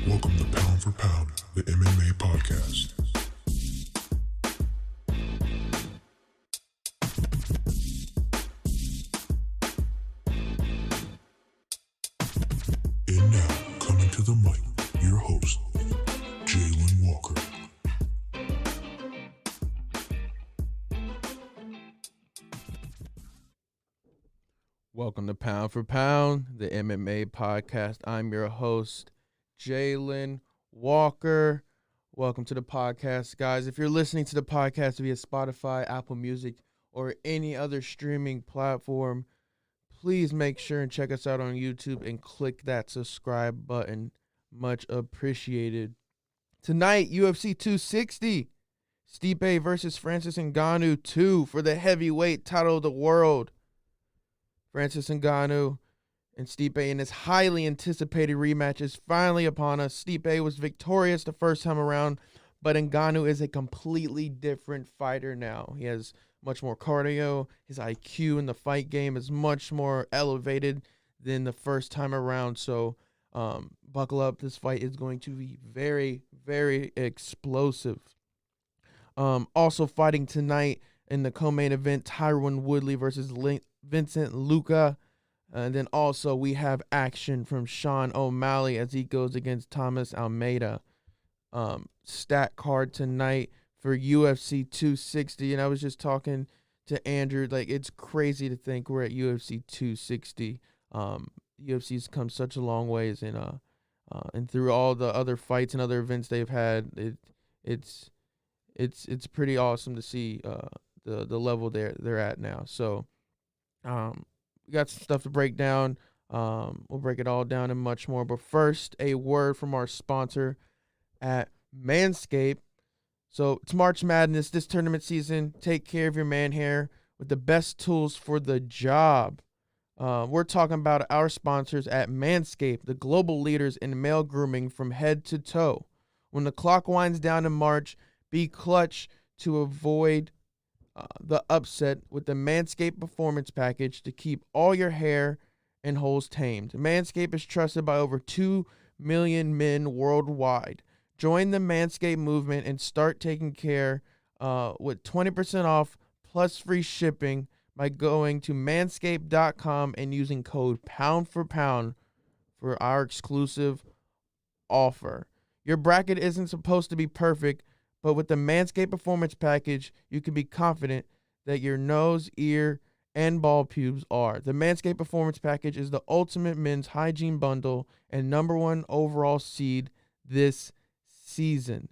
Welcome to Pound for Pound, the MMA podcast. And now, coming to the mic, your host, Jillian Walker. Welcome to Pound for Pound, the MMA podcast. I'm your host, Jalen Walker. Welcome to the podcast, guys. If you're listening to the podcast via Spotify, Apple Music, or any other streaming platform, please make sure and check us out on YouTube and click that subscribe button. Much appreciated. Tonight, UFC 260, Stipe versus Francis Ngannou 2 for the heavyweight title of the world. Francis Ganu and Stipe in this highly anticipated rematch is finally upon us. Stipe was victorious the first time around, but Ngannou is a completely different fighter now. He has much more cardio. His IQ in the fight game is much more elevated than the first time around. So buckle up. This fight is going to be very, very explosive. Also fighting tonight in the co-main event, Tyron Woodley versus Vicente Luque. And then also we have action from Sean O'Malley as he goes against Thomas Almeida. Stat card tonight for UFC 260. And I was just talking to Andrew, like, it's crazy to think we're at UFC 260. UFC's come such a long ways, and through all the other fights and other events they've had, it's pretty awesome to see the level they're at now. So we got some stuff to break down. We'll break it all down and much more. But first, a word from our sponsor at Manscaped. So it's March Madness this tournament season. Take care of your man hair with the best tools for the job. We're talking about our sponsors at Manscaped, the global leaders in male grooming from head to toe. When the clock winds down in March, be clutch to avoid the upset with the Manscaped Performance Package to keep all your hair and holes tamed. Manscaped is trusted by over 2 million men worldwide. Join the Manscaped movement and start taking care with 20% off plus free shipping by going to manscaped.com and using code POUND for our exclusive offer. Your bracket isn't supposed to be perfect, but with the Manscaped Performance Package, you can be confident that your nose, ear, and ball pubes are. The Manscaped Performance Package is the ultimate men's hygiene bundle and #1 overall seed this season.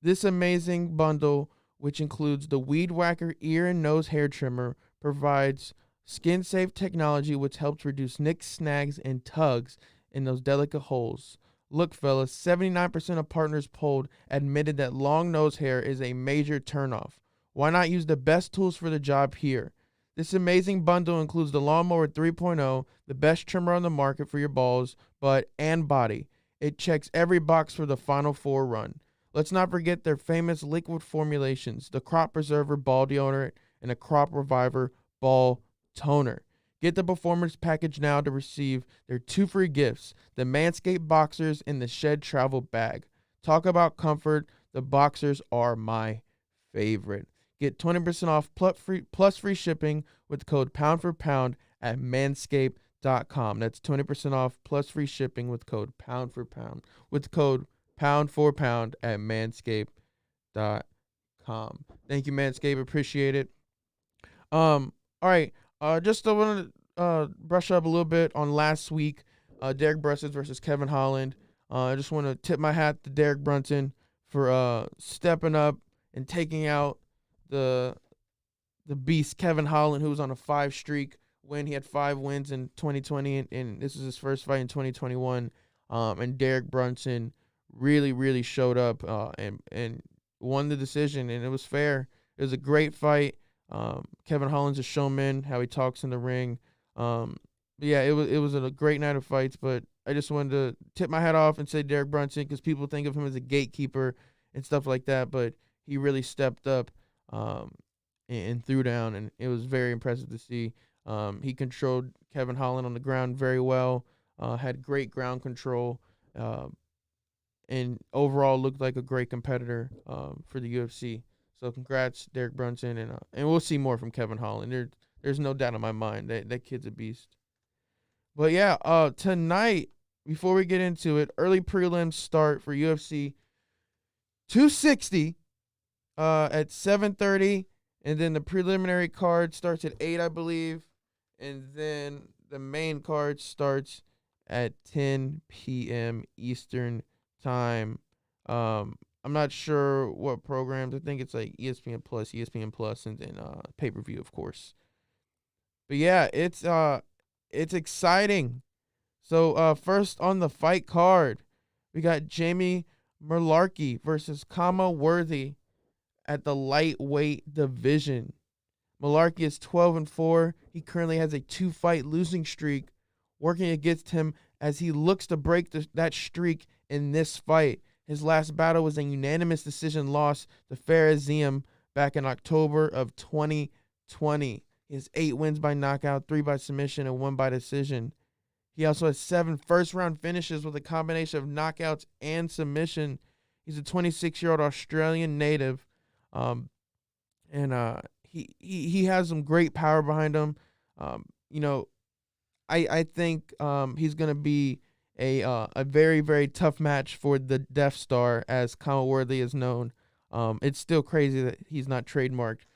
This amazing bundle, which includes the Weed Whacker ear and nose hair trimmer, provides skin-safe technology which helps reduce nicks, snags, and tugs in those delicate holes. Look, fellas, 79% of partners polled admitted that long nose hair is a major turnoff. Why not use the best tools for the job here? This amazing bundle includes the Lawnmower 3.0, the best trimmer on the market for your balls, butt, and body. It checks every box for the Final Four run. Let's not forget their famous liquid formulations, the Crop Preserver Ball Deodorant and the Crop Reviver Ball Toner. Get the Performance Package now to receive their 2 free gifts, the Manscaped Boxers and the Shed Travel Bag. Talk about comfort. The Boxers are my favorite. Get 20% off plus free shipping with code POUND at manscaped.com. That's 20% off plus free shipping with code POUND with code POUND at manscaped.com. Thank you, Manscaped. Appreciate it. All right. Just want to brush up a little bit on last week, Derrick Brunson versus Kevin Holland. I just want to tip my hat to Derrick Brunson for stepping up and taking out the beast Kevin Holland, who was on a 5 streak win. He had 5 wins in 2020, and this is his first fight in 2021. And Derrick Brunson really, really showed up and won the decision, and it was fair. It was a great fight. Kevin Holland's a showman, how he talks in the ring. Yeah, it was a great night of fights, but I just wanted to tip my hat off and say Derrick Brunson, because people think of him as a gatekeeper and stuff like that, but he really stepped up and threw down, and it was very impressive to see. He controlled Kevin Holland on the ground very well, had great ground control, and overall looked like a great competitor for the UFC. So congrats, Derrick Brunson, and we'll see more from Kevin Holland. There's no doubt in my mind that kid's a beast. But yeah, tonight, before we get into it, early prelims start for UFC 260 at 7:30, and then the preliminary card starts at 8, I believe, and then the main card starts at 10 p.m. Eastern time. I'm not sure what programs. I think it's like ESPN Plus, and then pay-per-view, of course. But yeah, it's exciting. So first on the fight card, we got Jamie Malarkey versus Kama Worthy at the lightweight division. Malarkey is 12-4. He currently has a 2-fight losing streak working against him as he looks to break that streak in this fight. His last battle was a unanimous decision loss to Farazim back in October of 2020. He has 8 wins by knockout, 3 by submission, and 1 by decision. He also has 7 first-round finishes with a combination of knockouts and submission. He's a 26-year-old Australian native, and he has some great power behind him. I think he's gonna be a very, very tough match for the Death Star, as Kama Worthy is known. It's still crazy that he's not trademarked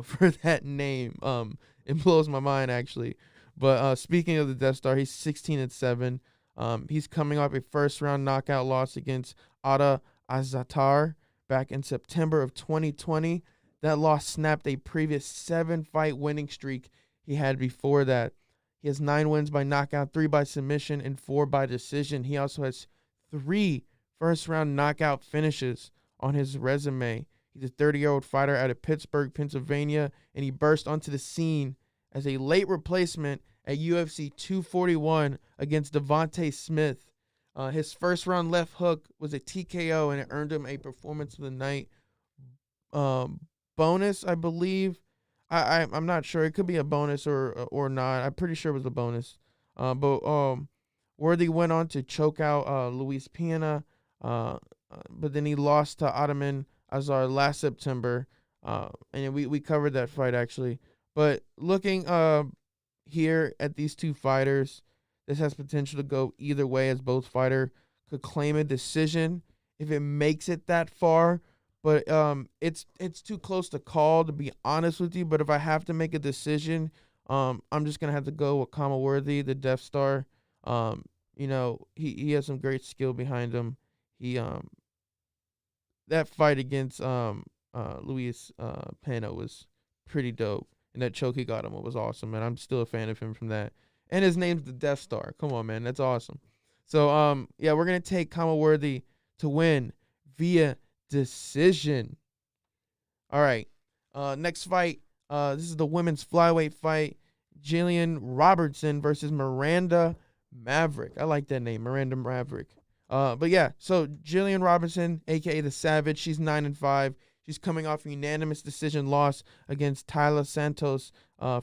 for that name. It blows my mind, actually. But speaking of the Death Star, he's 16-7. He's coming off a first-round knockout loss against Ada Azatar back in September of 2020. That loss snapped a previous 7-fight winning streak he had before that. He has 9 wins by knockout, 3 by submission, and 4 by decision. He also has 3 first-round knockout finishes on his resume. He's a 30-year-old fighter out of Pittsburgh, Pennsylvania, and he burst onto the scene as a late replacement at UFC 241 against Devontae Smith. His first-round left hook was a TKO, and it earned him a Performance of the Night bonus, I believe. I'm not sure. It could be a bonus or not. I'm pretty sure it was a bonus. But Worthy went on to choke out Luis Pena, but then he lost to Ottoman Azar last September, and we covered that fight, actually. But looking here at these two fighters, this has potential to go either way, as both fighter could claim a decision if it makes it that far. But it's too close to call, to be honest with you. But if I have to make a decision, I'm just gonna have to go with Kama Worthy, the Death Star. He has some great skill behind him. That fight against Luis Pena was pretty dope, and that choke he got him was awesome, and I'm still a fan of him from that. And his name's the Death Star. Come on, man, that's awesome. So we're gonna take Kama Worthy to win via decision. All right. Next fight. This is the women's flyweight fight. Jillian Robertson versus Miranda Maverick. I like that name, Miranda Maverick. But yeah, so Jillian Robertson, aka the Savage, she's 9-5. She's coming off a unanimous decision loss against Tyler Santos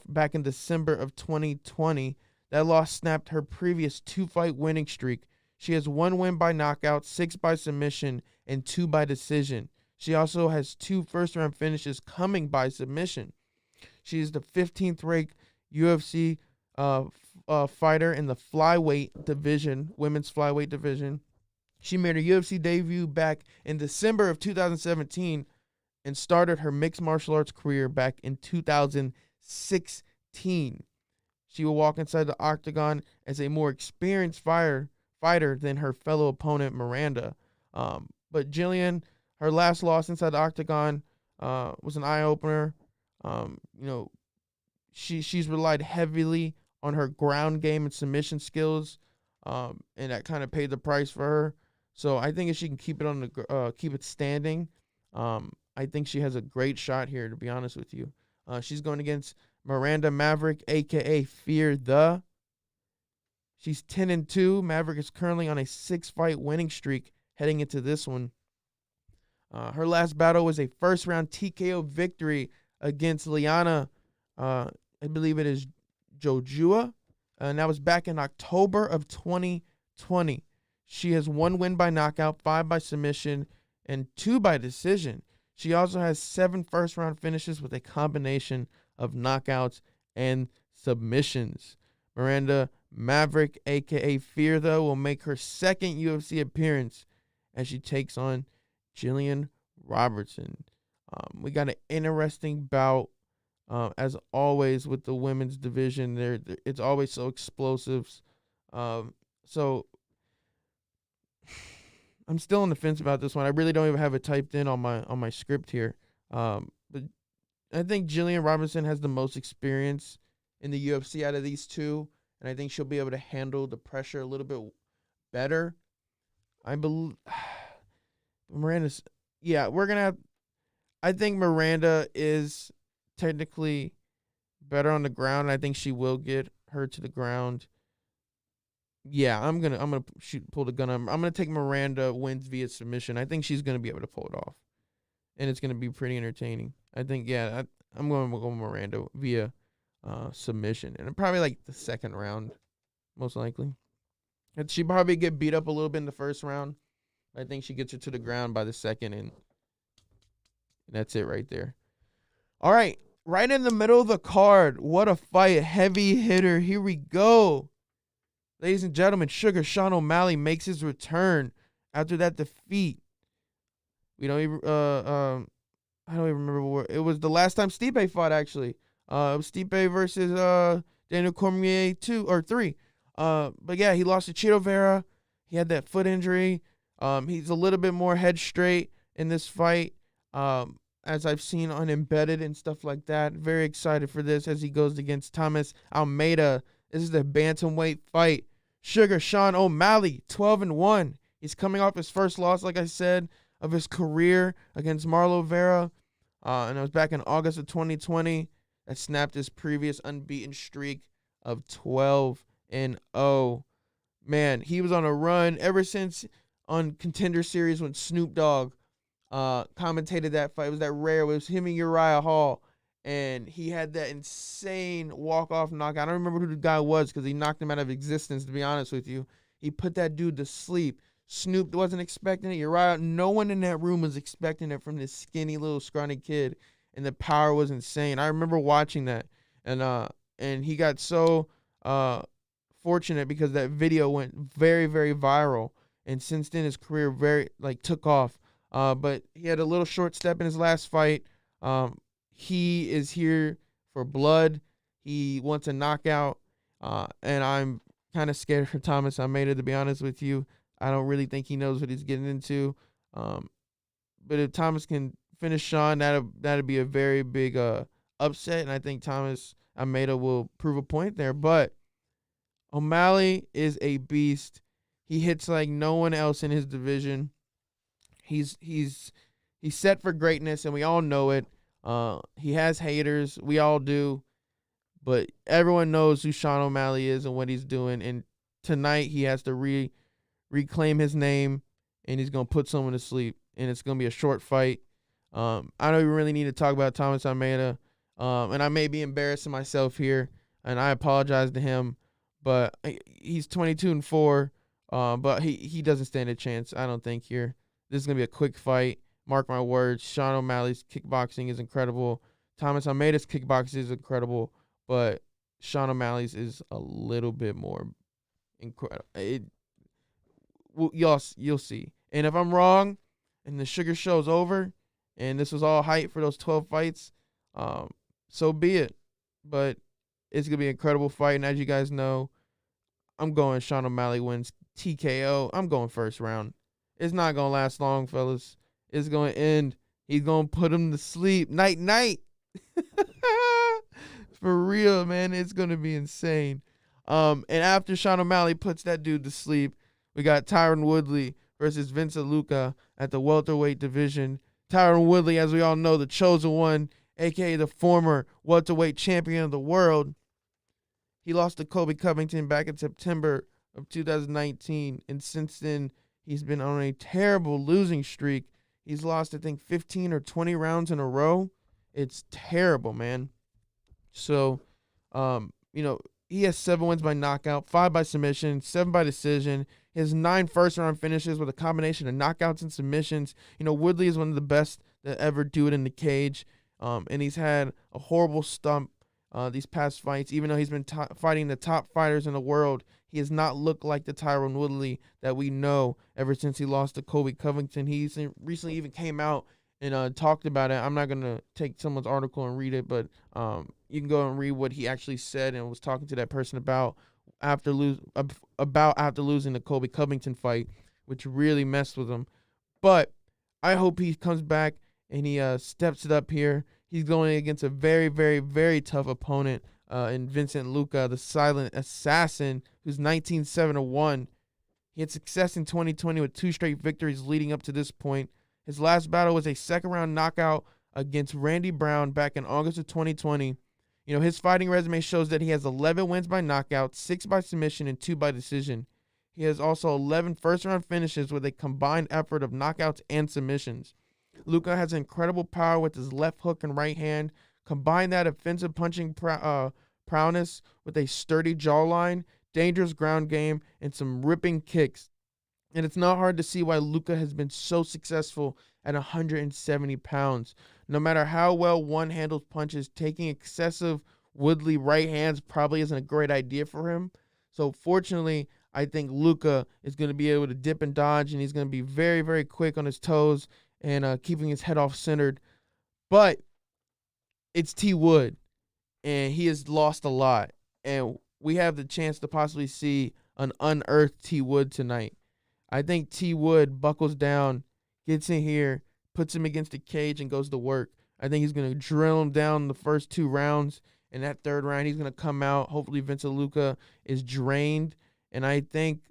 back in December of 2020. That loss snapped her previous 2-fight winning streak. She has 1 win by knockout, 6 by submission, and 2 by decision. She also has 2 first-round finishes coming by submission. She is the 15th ranked UFC fighter in the flyweight division, women's flyweight division. She made her UFC debut back in December of 2017 and started her mixed martial arts career back in 2016. She will walk inside the octagon as a more experienced fighter than her fellow opponent, Miranda. But Jillian, her last loss inside the octagon was an eye-opener. She's relied heavily on her ground game and submission skills, and that kind of paid the price for her. So I think if she can keep it standing, I think she has a great shot here, to be honest with you. She's going against Miranda Maverick, a.k.a. Fear the. She's 10-2. Maverick is currently on a 6-fight winning streak heading into this one. Her last battle was a first-round TKO victory against Liana, I believe it is Jojua, and that was back in October of 2020. She has 1 win by knockout, 5 by submission, and 2 by decision. She also has 7 first-round finishes with a combination of knockouts and submissions. Miranda Maverick, a.k.a. Fear, though, will make her second UFC appearance as she takes on Jillian Robertson. We got an interesting bout, as always, with the women's division. It's always so explosive. So I'm still on the fence about this one. I really don't even have it typed in on my script here. But I think Jillian Robertson has the most experience in the UFC out of these two, and I think she'll be able to handle the pressure a little bit better. I believe Miranda's. Yeah, we're gonna have. I think Miranda is technically better on the ground. I think she will get her to the ground. Yeah, I'm gonna pull the gun. I'm gonna take Miranda wins via submission. I think she's gonna be able to pull it off, and it's gonna be pretty entertaining. I think I'm going to go Miranda via submission, and probably like the second round, most likely. And she probably get beat up a little bit in the first round. I think she gets her to the ground by the second, and that's it right there. All right, right in the middle of the card. What a fight. Heavy hitter. Here we go. Ladies and gentlemen, Sugar Sean O'Malley makes his return after that defeat. We don't even I don't even remember what it was. The last time Stipe fought, actually. It was Stipe versus Daniel Cormier 2 or 3. But yeah, he lost to Chito Vera. He had that foot injury. He's a little bit more head straight in this fight, as I've seen on Embedded and stuff like that. Very excited for this as he goes against Thomas Almeida. This is the bantamweight fight. Sugar Sean O'Malley, 12-1. He's coming off his first loss, like I said, of his career against Marlo Vera. And it was back in August of 2020 that snapped his previous unbeaten streak of 12-0. Man, he was on a run ever since on Contender Series when Snoop Dogg commentated that fight. It was that rare. It was him and Uriah Hall. And he had that insane walk-off knockout. I don't remember who the guy was because he knocked him out of existence, to be honest with you. He put that dude to sleep. Snoop wasn't expecting it. Uriah, no one in that room was expecting it from this skinny little scrawny kid. And the power was insane. I remember watching that. And he got so fortunate because that video went very, very viral. And since then, his career took off. But he had a little short step in his last fight. He is here for blood. He wants a knockout. And I'm kind of scared for Thomas Almeida, to be honest with you. I don't really think he knows what he's getting into. But if Thomas can finish Sean, that'd be a very big upset. And I think Thomas Almeida will prove a point there. But O'Malley is a beast. He hits like no one else in his division. He's set for greatness, and we all know it. He has haters. We all do. But everyone knows who Sean O'Malley is and what he's doing. And tonight he has to reclaim his name, and he's going to put someone to sleep. And it's going to be a short fight. I don't even really need to talk about Thomas Almeida. And I may be embarrassing myself here, and I apologize to him. But he's 22-4. But he doesn't stand a chance, I don't think, here. This is going to be a quick fight. Mark my words. Sean O'Malley's kickboxing is incredible. Thomas Almeida's kickboxing is incredible. But Sean O'Malley's is a little bit more incredible. You'll see. And if I'm wrong and the Sugar Show's over and this was all hype for those 12 fights, so be it. But it's going to be an incredible fight. And as you guys know, I'm going Sean O'Malley wins TKO. I'm going first round. It's not going to last long, fellas. It's going to end. He's going to put him to sleep. Night, night. For real, man. It's going to be insane. And after Sean O'Malley puts that dude to sleep, we got Tyron Woodley versus Vicente Luque at the welterweight division. Tyron Woodley, as we all know, the chosen one, a.k.a. the former welterweight champion of the world. He lost to Colby Covington back in September of 2019. And since then, he's been on a terrible losing streak. He's lost, I think, 15 or 20 rounds in a row. It's terrible, man. So, he has 7 wins by knockout, 5 by submission, 7 by decision. He has 9 first-round finishes with a combination of knockouts and submissions. Woodley is one of the best to ever do it in the cage, and he's had a horrible stump these past fights. Even though he's been fighting the top fighters in the world, he has not looked like the Tyron Woodley that we know ever since he lost to Colby Covington. He recently even came out and talked about it. I'm not going to take someone's article and read it, but you can go and read what he actually said and was talking to that person about after losing the Colby Covington fight, which really messed with him. But I hope he comes back and he steps it up here. He's going against a very, very, very tough opponent in Vicente Luque, the silent assassin, who's 19-7-1. He had success in 2020 with 2 straight victories leading up to this point. His last battle was a second-round knockout against Randy Brown back in August of 2020. His fighting resume shows that he has 11 wins by knockout, 6 by submission, and 2 by decision. He has also 11 first-round finishes with a combined effort of knockouts and submissions. Luca has incredible power with his left hook and right hand. Combine that offensive punching prowess with a sturdy jawline, dangerous ground game, and some ripping kicks. And it's not hard to see why Luca has been so successful at 170 pounds. No matter how well one handles punches, taking excessive Woodley right hands probably isn't a great idea for him. So fortunately, I think Luca is going to be able to dip and dodge, and he's going to be very, very quick on his toes and keeping his head off centered. But it's T. Wood, and he has lost a lot. And we have the chance to possibly see an unearthed T. Wood tonight. I think T. Wood buckles down, gets in here, puts him against the cage, and goes to work. I think he's going to drill him down the first 2 rounds. In that 3rd round, he's going to come out. Hopefully, Vicente Luque is drained, and I think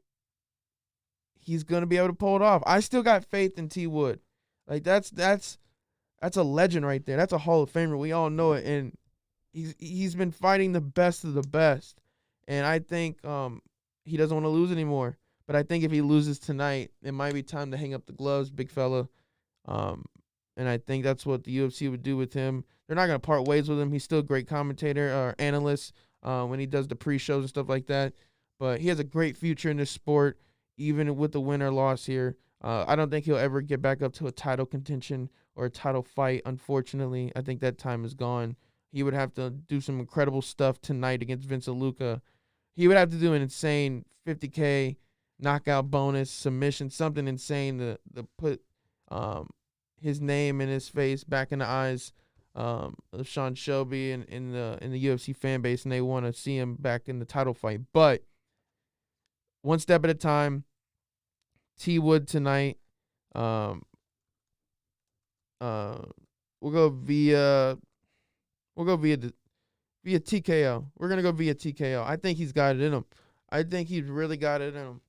he's going to be able to pull it off. I still got faith in T. Wood. Like, that's a legend right there. That's a Hall of Famer. We all know it, and he's been fighting the best of the best. And I think he doesn't want to lose anymore. But I think if he loses tonight, it might be time to hang up the gloves, big fella. And I think that's what the UFC would do with him. They're not going to part ways with him. He's still a great commentator or analyst when he does the pre-shows and stuff like that. But he has a great future in this sport, even with the win or loss here. I don't think he'll ever get back up to a title contention or a title fight, unfortunately. I think that time is gone. He would have to do some incredible stuff tonight against Vicente Luque. He would have to do an insane 50K knockout bonus, submission, something insane to put his name and his face back in the eyes of Sean Shelby and in the UFC fan base, and they want to see him back in the title fight. But one step at a time. T. Wood tonight. We'll go via TKO. We're gonna go via TKO. I think he's got it in him. I think he's really got it in him.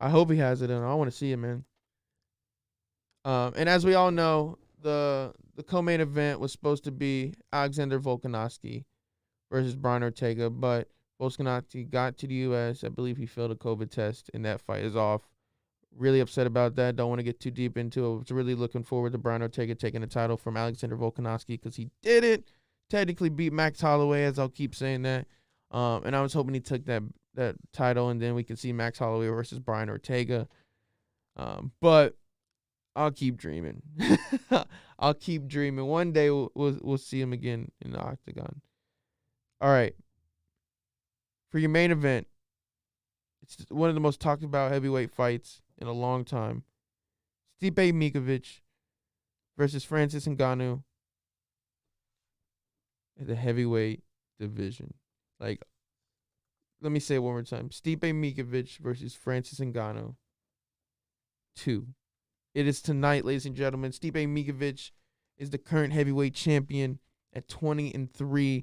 I hope he has it in him. I want to see it, man. And as we all know, the co-main event was supposed to be Alexander Volkanovsky versus Brian Ortega, but Volkanovsky got to the U.S. I believe he failed a COVID test, and that fight is off. Really upset about that. Don't want to get too deep into it. I was really looking forward to Brian Ortega taking the title from Alexander Volkanovsky because he didn't technically beat Max Holloway, as I'll keep saying that. And I was hoping he took that title, and then we could see Max Holloway versus Brian Ortega. But I'll keep dreaming. I'll keep dreaming. One day we'll see him again in the octagon. All right. For your main event, it's one of the most talked about heavyweight fights in a long time. Stipe Mikovich versus Francis Ngannou in the heavyweight division. Like, let me say it one more time. Stipe Mikovich versus Francis Ngannou 2. It is tonight, ladies and gentlemen. Stipe Mikovich is the current heavyweight champion at 20-3.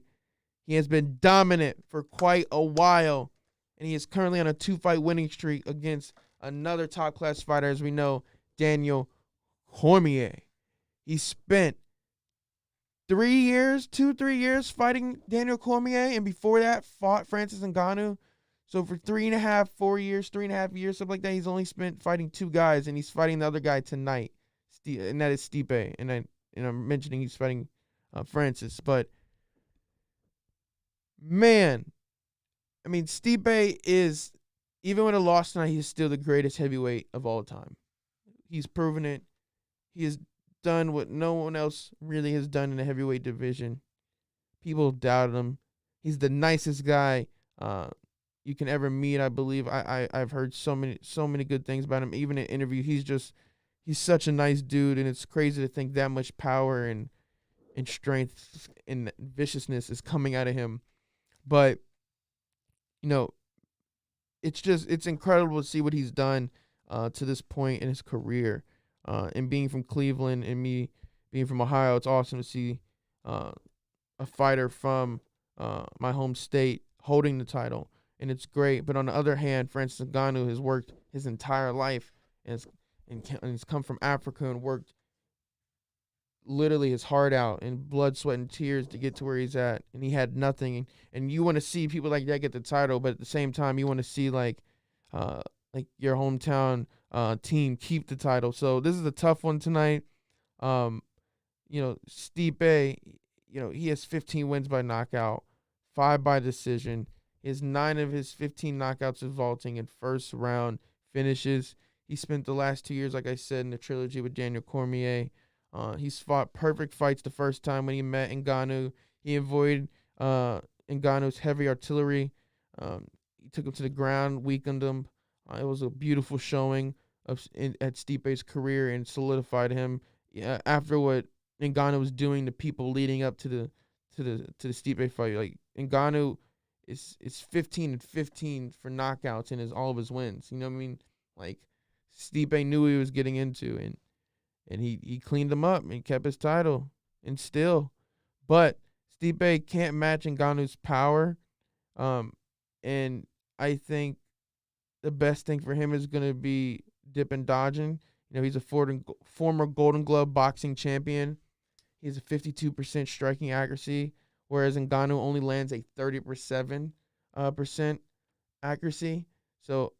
He has been dominant for quite a while, and he is currently on a 2-fight winning streak against another top-class fighter, as we know, Daniel Cormier. He spent 3 years fighting Daniel Cormier, and before that fought Francis Ngannou. So for 3.5 years, something like that, he's only spent fighting 2 guys, and he's fighting the other guy tonight, and that is Stipe. And I'm mentioning he's fighting Francis, but man, I mean, Stipe is, even with a loss tonight, he's still the greatest heavyweight of all time. He's proven it. He has done what no one else really has done in the heavyweight division. People doubted him. He's the nicest guy you can ever meet, I believe. I've heard so many good things about him. Even in interview, he's such a nice dude, and it's crazy to think that much power and strength and viciousness is coming out of him. But it's incredible to see what he's done to this point in his career. And being from Cleveland and me being from Ohio, it's awesome to see a fighter from my home state holding the title, and it's great. But on the other hand, Francis Ngannou has worked his entire life and has come from Africa and worked literally his heart out in blood, sweat, and tears to get to where he's at, and he had nothing. And you want to see people like that get the title, but at the same time, you want to see like your hometown team keep the title. So this is a tough one tonight. Stipe, he has 15 wins by knockout, 5 by decision. He has 9 of his 15 knockouts resulting in first round finishes. He spent the last 2 years, like I said, in the trilogy with Daniel Cormier. He's fought perfect fights the first time when he met Ngannou. He avoided Ngannou's heavy artillery. He took him to the ground, weakened him. It was a beautiful showing at Stipe's career and solidified him after what Ngannou was doing to people leading up to the Stipe fight. Like, Ngannou is 15-15 for knockouts in all of his wins. You know what I mean? Like, Stipe knew what he was getting into, and he cleaned him up and he kept his title. But Stipe can't match Ngannou's power. And I think the best thing for him is going to be dip and dodging. He's a former Golden Glove boxing champion. He has a 52% striking accuracy, whereas Ngannou only lands a 30% accuracy. So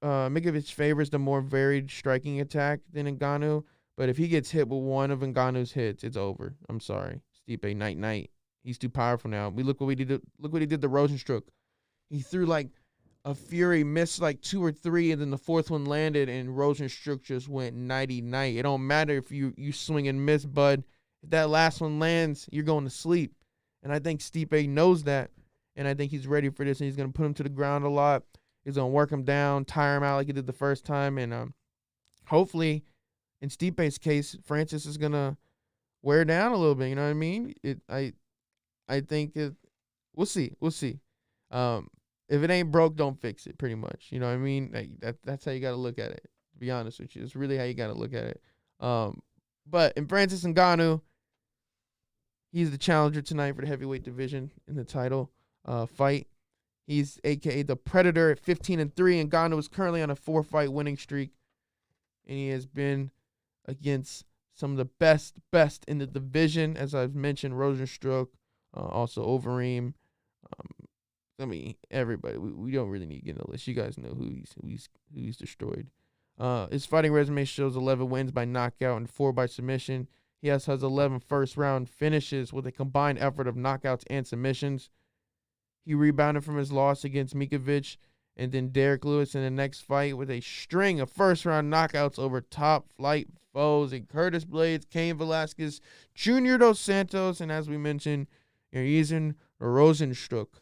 Mikovich favors the more varied striking attack than Ngannou, but if he gets hit with one of Ngannou's hits, it's over. I'm sorry, Stipe, night. He's too powerful now. Look what he did to Rosenstruck. He threw like a fury, missed like 2 or 3, and then the 4th one landed, and Rosenstruck just went nighty-night. It don't matter if you swing and miss, bud. If that last one lands, you're going to sleep. And I think Stipe knows that, and I think he's ready for this, and he's going to put him to the ground a lot. He's going to work him down, tire him out like he did the first time, and hopefully, in Stipe's case, Francis is going to wear down a little bit, you know what I mean? I think we'll see. If it ain't broke, don't fix it, pretty much. You know what I mean? Like, that's how you got to look at it, to be honest with you. It's really how you got to look at it. But in Francis Ngannou, he's the challenger tonight for the heavyweight division in the title fight. He's a.k.a. the Predator at 15-3. Ngannou is currently on a 4-fight winning streak, and he has been against some of the best in the division, as I've mentioned, Rosenstruck, also Overeem. Everybody. We don't really need to get in the list. You guys know who he's destroyed. His fighting resume shows 11 wins by knockout and 4 by submission. He has 11 first-round finishes with a combined effort of knockouts and submissions. He rebounded from his loss against Mikovich and then Derrick Lewis in the next fight with a string of first-round knockouts over top-flight foes in Curtis Blades, Cain Velasquez, Junior Dos Santos, and as we mentioned, Ethan Rosenstruck.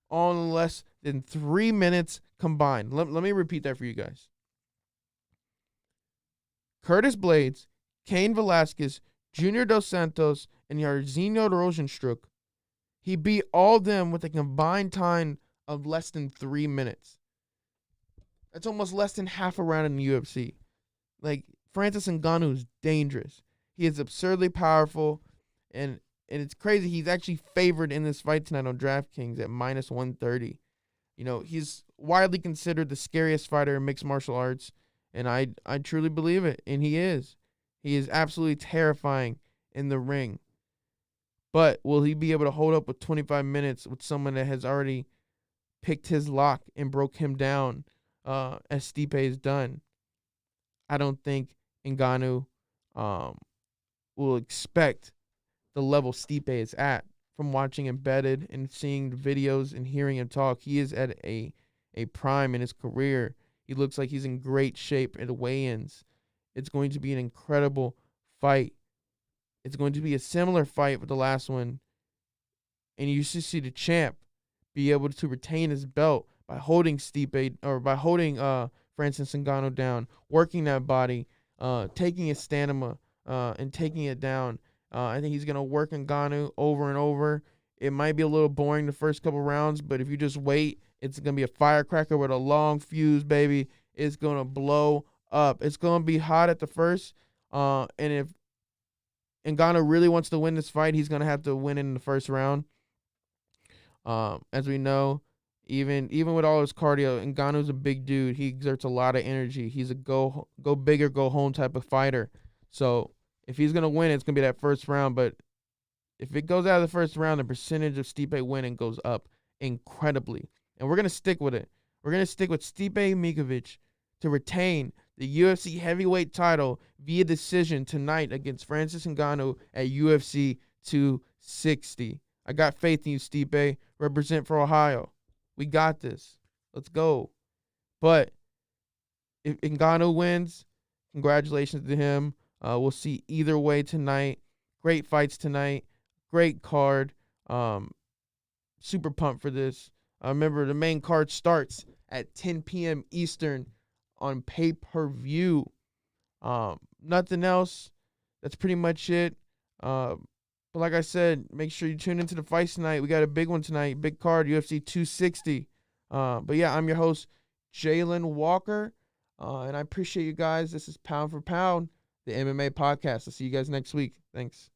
All in less than 3 minutes combined. Let me repeat that for you guys. Curtis Blades, Cain Velasquez, Junior Dos Santos, and Jairzinho Rosenstruck. He beat all them with a combined time of less than 3 minutes. That's almost less than half a round in the UFC. Like, Francis Ngannou is dangerous. He is absurdly powerful, and it's crazy. He's actually favored in this fight tonight on DraftKings at -130. He's widely considered the scariest fighter in mixed martial arts, and I truly believe it, and he is. He is absolutely terrifying in the ring. But will he be able to hold up with 25 minutes with someone that has already picked his lock and broke him down as Stipe has done? I don't think Ngannou will expect the level Stipe is at from watching Embedded and seeing the videos and hearing him talk. He is at a a prime in his career. He looks like he's in great shape at the weigh-ins. It's going to be an incredible fight. It's going to be a similar fight with the last one. And you should see the champ be able to retain his belt by holding Stipe or by holding Francis Ngannou down, working that body, taking his stamina and taking it down. I think he's going to work Ngannou over and over. It might be a little boring the first couple rounds, but if you just wait, it's going to be a firecracker with a long fuse, baby. It's going to blow up. It's going to be hot at the first. And if Ngannou really wants to win this fight, he's going to have to win in the first round. As we know, even with all his cardio, Ngannou's a big dude. He exerts a lot of energy. He's a go big or go home type of fighter. So if he's going to win, it's going to be that first round. But if it goes out of the first round, the percentage of Stipe winning goes up incredibly. And we're going to stick with it. We're going to stick with Stipe Mikovich to retain the UFC heavyweight title via decision tonight against Francis Ngannou at UFC 260. I got faith in you, Stipe. Represent for Ohio. We got this. Let's go. But if Ngannou wins, congratulations to him. We'll see either way tonight. Great fights tonight. Great card. Super pumped for this. Remember, the main card starts at 10 p.m. Eastern on pay-per-view. Nothing else. That's pretty much it. But like I said, make sure you tune into the fights tonight. We got a big one tonight. Big card, UFC 260. But yeah, I'm your host, Jalen Walker. And I appreciate you guys. This is Pound for Pound, the MMA podcast. I'll see you guys next week. Thanks.